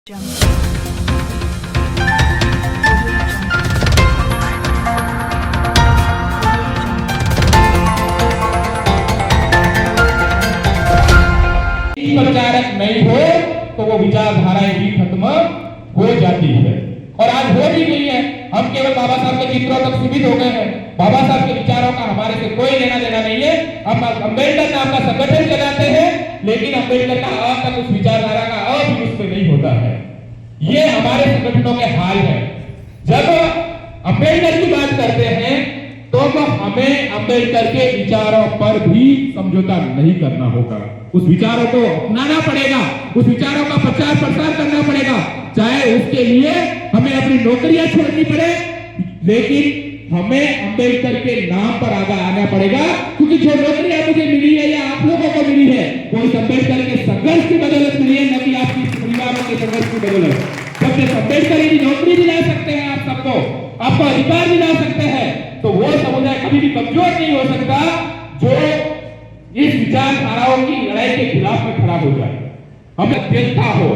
प्रचारक नहीं हो तो वो विचारधाराएं भी खत्म हो जाती है और आज हो भी गई है। हम केवल बाबा साहब के चित्रों तक सीमित हो गए हैं। बाबा साहब के विचारों का हमारे से कोई लेना देना नहीं है। हम अम्बेडकर नाम का संगठन चलाते हैं लेकिन अम्बेडकर का अ तक उस विचारधारा का अ भी उस पर नहीं होता है। ये हमारे संगठनों के हाल है। जब अम्बेडकर की बात करते हैं तो हमें अम्बेडकर के विचारों पर भी समझौता नहीं करना होगा। उस विचारों को अपनाना पड़ेगा, उस विचारों का प्रचार प्रसार करना पड़ेगा, चाहे उसके लिए हमें अपनी नौकरियां छोड़नी पड़े, लेकिन हमें अम्बेडकर के नाम पर आगे आना पड़ेगा। क्योंकि जो नौकरियां मुझे मिली है या आप लोगों को मिली है वो इस अम्बेडकर के संघर्ष की बदौलत मिली है, न कि आपकी परिवारों के संघर्ष की बदौलत। जब से अम्बेडकर की नौकरी दिला सकते हैं आप सबको, आपको अधिकार दिला सकते हैं, तो वो समुदाय कभी भी कमजोर नहीं हो सकता जो इस विचारधाराओं की लड़ाई के खिलाफ में खड़ा हो जाए। हमें अध्यक्षता हो,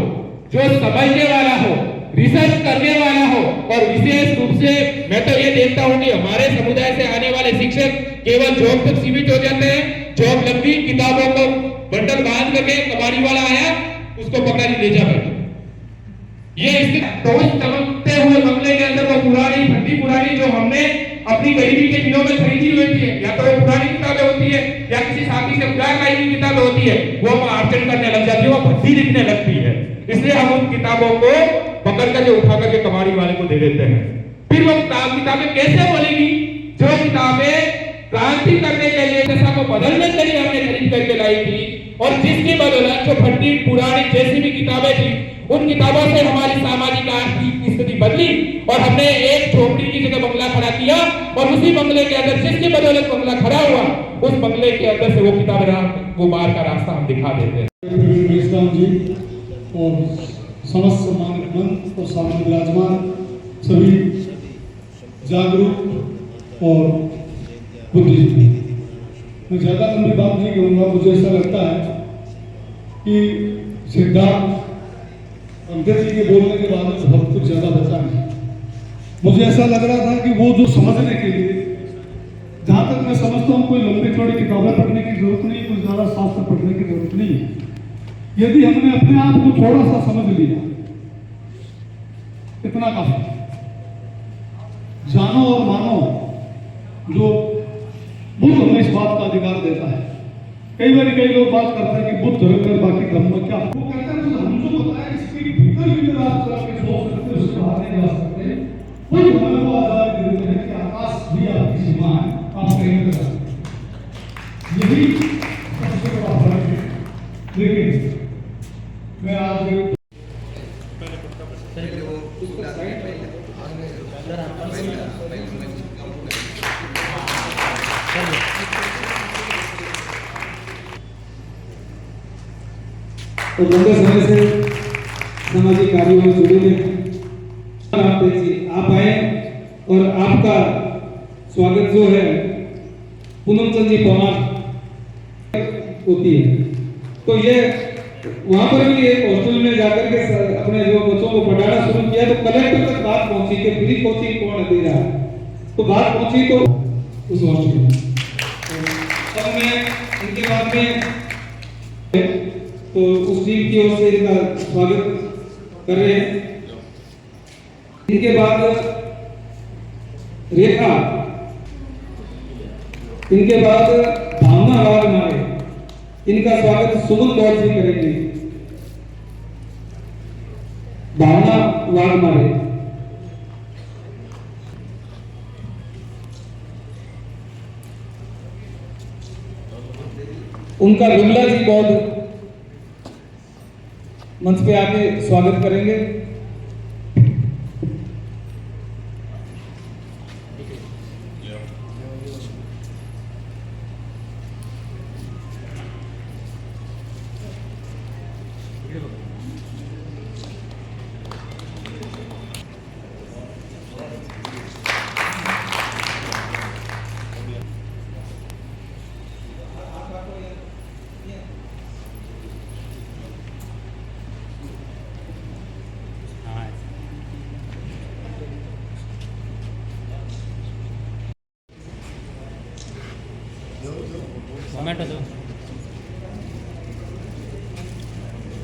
जो समझने वाला हो, रिसर्च करने वाला हो, और विशेष रूप से मैं तो ये देखता हूँ कि हमारे समुदाय से आने वाले शिक्षक केवल जॉब तक सीमित हो जाते हैं। जॉब लंबी किताबों को बंडल बांध करके कबाड़ी वाला आया उसको पकड़ा ले जा बैठा। ये इसके तो चमकते हुए बंगले के अंदर वो पुरानी फटी पुरानी जो हमने अपनी गरीबी के दिनों में खरीदी हुई थी, या तो वो पुरानी किताबें होती है या किसी साथी से उधार लाई हुई किताबें होती है, वो हम अर्चन करने लग जाती है, वो भट्टी दिखने लगती है। इसलिए हम उन किताबों को पकड़ करके उठा करके कबाड़ी वाले को दे देते हैं। फिर वो किताबें कैसे बोलेगी? जो किताबें क्रांति करने के लिए, देश को बदलने के लिए हमने खरीद करके लाई थी, और जिसकी बदौलत जो फटी पुरानी जैसी भी किताबें थी उन किताबों से हमारी सामाजिक आर्थिक स्थिति बदली और हमने एक झोपड़ी की जगह बंगला खड़ा किया, और उसी बंगले के अंदर जिसकी बदौलत बंगला खड़ा हुआ उस बंगले के अंदर से वो किताबें वो बाहर का रास्ता हम दिखा देते हैं। जी और समस्त सम्मानित मंच और सामने विराजमान सभी जागरूक और बुद्धिजीवी, मैं ज्यादा लंबी बात नहीं करूंगा। मुझे ऐसा लगता है कि सिद्धार्थ अंबेडकर जी के बोलने के बाद में बहुत कुछ ज्यादा बचा नहीं। मुझे ऐसा लग रहा था कि वो जो समझने के लिए, जहां तक मैं समझता हूँ, कोई लंबी चौड़ी किताबें पढ़ने की जरूरत नहीं, कोई ज्यादा शास्त्र पढ़ने की जरूरत नहीं है। यदि हमने अपने आप को थोड़ा सा समझ लिया, इतना काफी। जानो और मानो, जो बुद्ध हमें इस बात का अधिकार देता है। कई बार कई लोग बात करते हैं कि बुद्ध धर्म बाकी धर्म क्या, वो कहते हैं हमको बताया इसके भीतर भी अगर आप चला के सोच सकते, उसके बाहर नहीं जा सकते। कोई हमें वो आजादी देते हैं कि आकाश भी आपकी सीमा है, आप कहीं कर सकते। यही सबसे बड़ा फर्क है। लेकिन मैं आज तो लंबे समय से सामाजिक कार्यों में जुड़े हुए आप आए और आपका स्वागत जो है पूनम चंद जी पवार होती है। तो ये वहां पर भी एक हॉस्टल में जाकर के अपने जो बच्चों को पढ़ाना शुरू किया, तो कलेक्टर तक बात पहुंची कि फ्री कोचिंग कौन दे रहा है। तो बात पहुंची तो उस हॉस्टल में तब मैं इनके बाद में तो उस टीम की ओर से इनका स्वागत कर रहे हैं। इनके बाद रेखा, इनके बाद भावना वाघमारे, इनका स्वागत सुमन गौर जी करेंगे। भावना वाघमारे, उनका विमला जी बौद्ध मंच पे आके स्वागत करेंगे।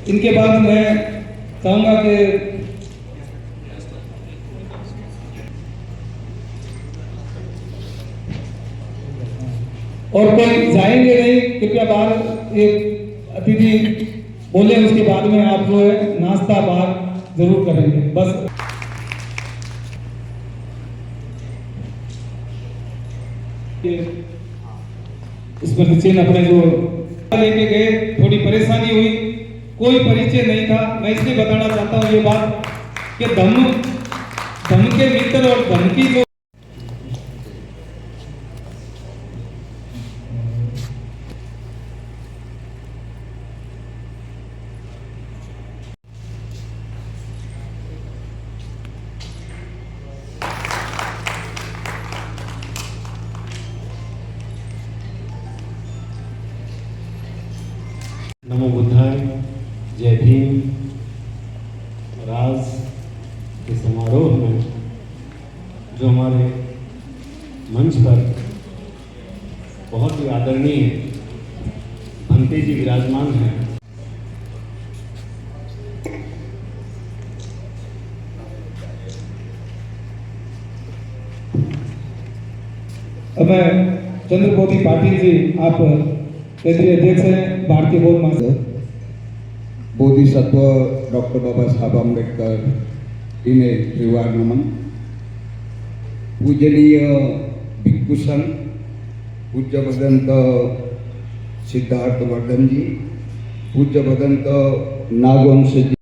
इनके बाद मैं चाहूंगा कि और कोई जाएंगे नहीं, कृपया बाहर एक अतिथि बोले उसके बाद में आप जो है नाश्ता बाहर जरूर करेंगे बस। स्मृति चिन्ह अपने जो लेके गए, थोड़ी परेशानी हुई, कोई परिचय नहीं था। मैं इसलिए बताना चाहता हूँ ये बात कि धन के मित्र और धन की जो नमो बुद्धाय, जय भीम। और आज के समारोह में जो हमारे मंच पर बहुत ही आदरणीय भंते जी विराजमान हैं, मैं चंद्रबोधी पाटिल जी, आप केंद्रीय अध्यक्ष हैं भारतीय बौद्ध महासभा। बोधिसत्व डॉक्टर बाबा साहब अम्बेडकर इन्हें त्रिवार नमन। पूजनीय भिक्षु संघ पूज्य भदंत सिद्धार्थ वर्धन जी, पूज्य भदंत नागवंश जी।